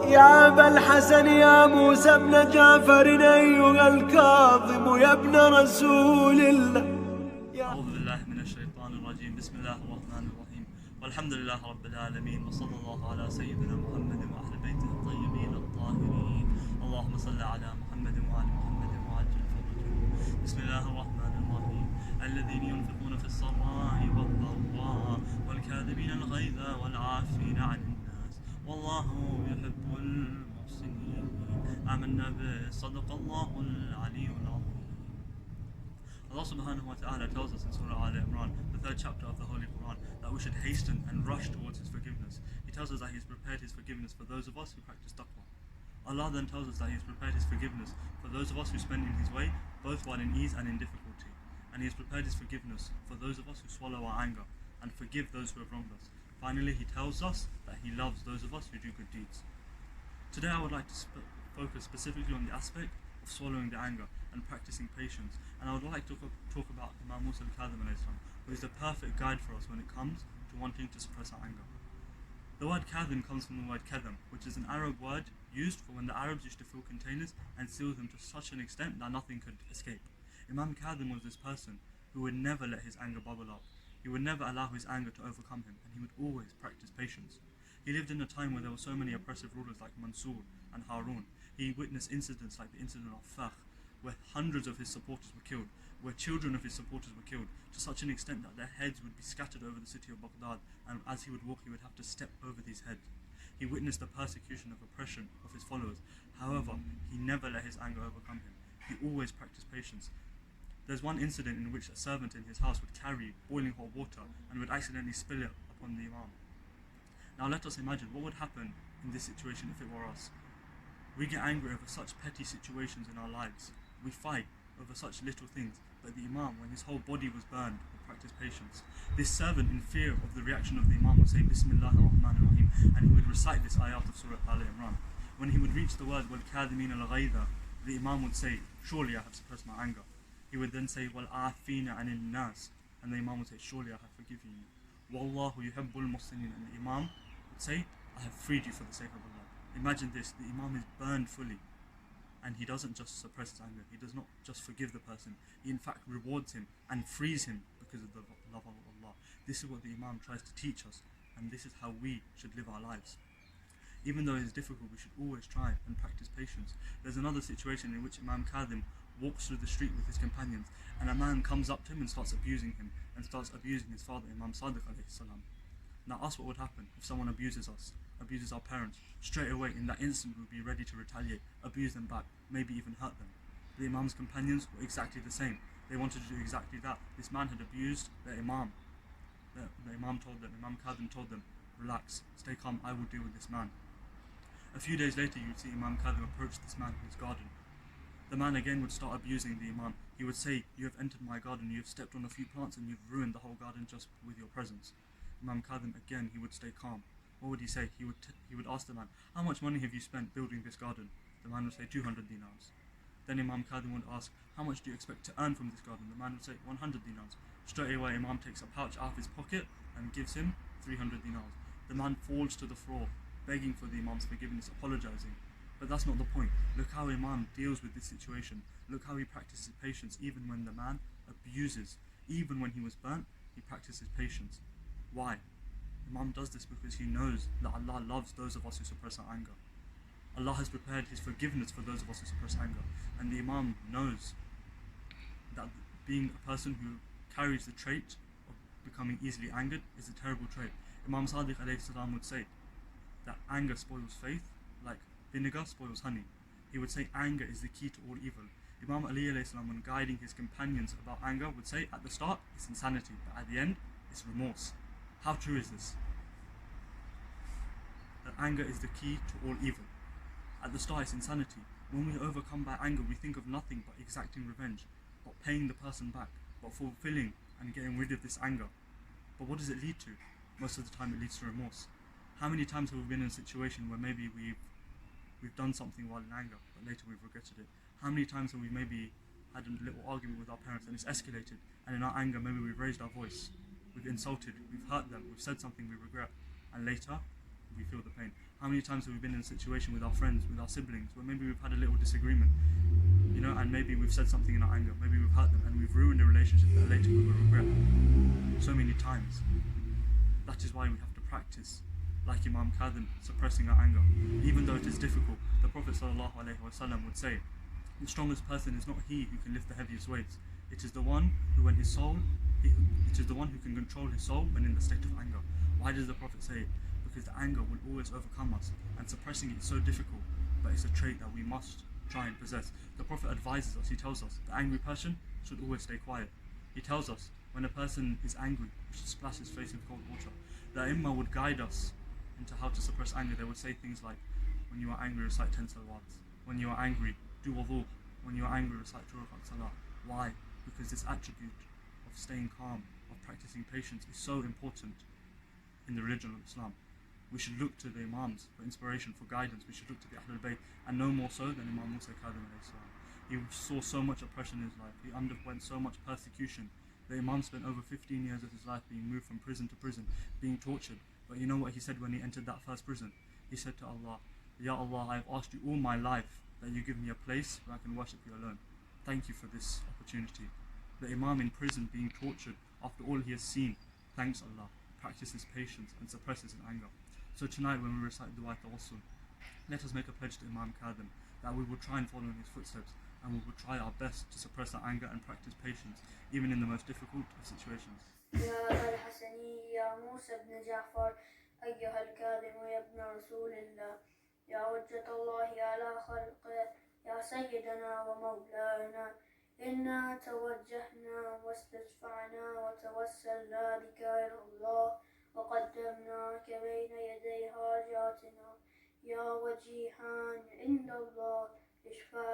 يا أبا الحسن يا موسى بن جعفر أيها الكاظم يا ابن رسول الله. أعوذ بالله من الشيطان الرجيم. بسم الله الرحمن الرحيم. والحمد لله رب العالمين، وصلى الله على سيدنا محمد وأهل بيته الطيبين الطاهرين. اللهم صل على محمد وآل محمد وعجل فرجهم. بسم الله الرحمن الرحيم. الذين ينفقون في السراء والضراء والكاظمين الغيظ والعافين عن الناس والله يحب المحسنين. آمنا به. صدق الله العلي العظيم. Allah subhanahu wa ta'ala tells us in Surah Al-Imran, the 3rd chapter of the Holy Quran, that we should hasten and rush towards His forgiveness. He tells us that He has prepared His forgiveness for those of us who practice taqwa. Allah then tells us that He has prepared His forgiveness for those of us who spend in His way, both while in ease and in difficulty. And He has prepared His forgiveness for those of us who swallow our anger and forgive those who have wronged us. Finally, He tells us that He loves those of us who do good deeds. Today I would like to focus specifically on the aspect of swallowing the anger and practicing patience, and I would like to talk about Imam al-Kadhim, who is the perfect guide for us when it comes to wanting to suppress our anger. The word kadhim comes from the word kadham, which is an Arab word used for when the Arabs used to fill containers and seal them to such an extent that nothing could escape. Imam Kadhim was this person who would never let his anger bubble up. He would never allow his anger to overcome him, and he would always practice patience. He lived in a time where there were so many oppressive rulers like Mansur and Harun. He witnessed incidents like the incident of Fakh, where hundreds of his supporters were killed, where children of his supporters were killed, to such an extent that their heads would be scattered over the city of Baghdad, and as he would walk he would have to step over these heads. He witnessed the persecution of oppression of his followers. However, he never let his anger overcome him. He always practiced patience. There's one incident in which a servant in his house would carry boiling hot water and would accidentally spill it upon the Imam. Now let us imagine what would happen in this situation if it were us. We get angry over such petty situations in our lives. We fight over such little things, but the Imam, when his whole body was burned, would practice patience. This servant, in fear of the reaction of the Imam, would say Bismillah ar-Rahman ar-Rahim, and he would recite this ayat of Surah Al-Imran. When he would reach the word wal-Kadhimin al-Ghayza, the Imam would say, surely I have suppressed my anger. He would then say wal-Afina anil nas, and the Imam would say, surely I have forgiven you. Wallahu yuhibbul muhsinin, and the Imam would say, I have freed you for the sake of Allah. Imagine this, the Imam is burned fully, and he doesn't just suppress his anger, he does not just forgive the person, he in fact rewards him and frees him because of the love of Allah. This is what the Imam tries to teach us, and this is how we should live our lives. Even though it is difficult, we should always try and practice patience. There's another situation in which Imam Kadhim walks through the street with his companions, and a man comes up to him and starts abusing him, and starts abusing his father, Imam Sadiq alayhi salam. Now ask what would happen if someone abuses us, abuses our parents. Straight away, in that instant, we'll be ready to retaliate, abuse them back, maybe even hurt them. The Imam's companions were exactly the same. They wanted to do exactly that. This man had abused the Imam. The Imam told them, Imam Kadhim told them, relax, stay calm, I will deal with this man. A few days later, you would see Imam Kadhim approach this man in his garden. The man again would start abusing the Imam. He would say, you have entered my garden, you have stepped on a few plants, and you've ruined the whole garden just with your presence. Imam Kadhim again, he would stay calm. What would he say? He would ask the man, how much money have you spent building this garden? The man would say 200 dinars. Then Imam Kadhim would ask, how much do you expect to earn from this garden? The man would say 100 dinars. Straight away Imam takes a pouch out of his pocket and gives him 300 dinars. The man falls to the floor, begging for the Imam's forgiveness, apologizing. But that's not the point. Look how Imam deals with this situation. Look how he practices patience even when the man abuses. Even when he was burnt, he practices patience. Why? Imam does this because he knows that Allah loves those of us who suppress our anger. Allah has prepared His forgiveness for those of us who suppress anger. And the Imam knows that being a person who carries the trait of becoming easily angered is a terrible trait. Imam Sadiq alayhi salam would say that anger spoils faith like vinegar spoils honey. He would say anger is the key to all evil. Imam Ali alayhi salam, when guiding his companions about anger, would say at the start it's insanity, but at the end it's remorse. How true is this? That anger is the key to all evil. At the start it's insanity. When we are overcome by anger, we think of nothing but exacting revenge, but paying the person back, but fulfilling and getting rid of this anger. But what does it lead to? Most of the time it leads to remorse. How many times have we been in a situation where maybe we've done something while in anger, but later we've regretted it? How many times have we maybe had a little argument with our parents and it's escalated, and in our anger maybe we've raised our voice, we've insulted, we've hurt them, we've said something we regret, and later we feel the pain. How many times have we been in a situation with our friends, with our siblings, where maybe we've had a little disagreement, and maybe we've said something in our anger, maybe we've hurt them, and we've ruined a relationship that later we will regret so many times. That is why we have to practice, like Imam al-Kadhim, suppressing our anger. Even though it is difficult, the Prophet ﷺ would say, the strongest person is not he who can lift the heaviest weights. It is the one who, when his soul, it is the one who can control his soul when in the state of anger. Why does the Prophet say it? Because the anger will always overcome us, and suppressing it is so difficult, but it's a trait that we must try and possess. The Prophet advises us, he tells us, the angry person should always stay quiet. He tells us, when a person is angry, we should splash his face in cold water. The Imam would guide us into how to suppress anger. They would say things like, when you are angry, recite 10 salawats. When you are angry, do wudu. When you are angry, recite 2 rakat salah. Why? Because this attribute of staying calm, of practicing patience is so important in the religion of Islam. We should look to the Imams for inspiration, for guidance. We should look to the Ahlul Bayt, and no more so than Imam Musa al-Kadhim. He saw so much oppression in his life. He underwent so much persecution. The Imam spent over 15 years of his life being moved from prison to prison, being tortured. But you know what he said when he entered that first prison? He said to Allah, Ya Allah, I have asked you all my life that you give me a place where I can worship you alone. Thank you for this opportunity. The Imam in prison being tortured after all he has seen, thanks Allah, practices patience and suppresses his anger. So tonight when we recite Dua Tawassul, let us make a pledge to Imam al-Kadhim that we will try and follow in his footsteps, and we will try our best to suppress our anger and practice patience, even in the most difficult of situations. يا الحسني يا موسى بن جعفر أيها الكاظم يا ابن رسول الله يا حجة الله على خلقه يا سيدنا ومولانا إنا توجهنا واستشفعنا وتوسلنا بك إلى الله وقدمناك بين يدي حاجاتنا يا وجيها عند الله اشفع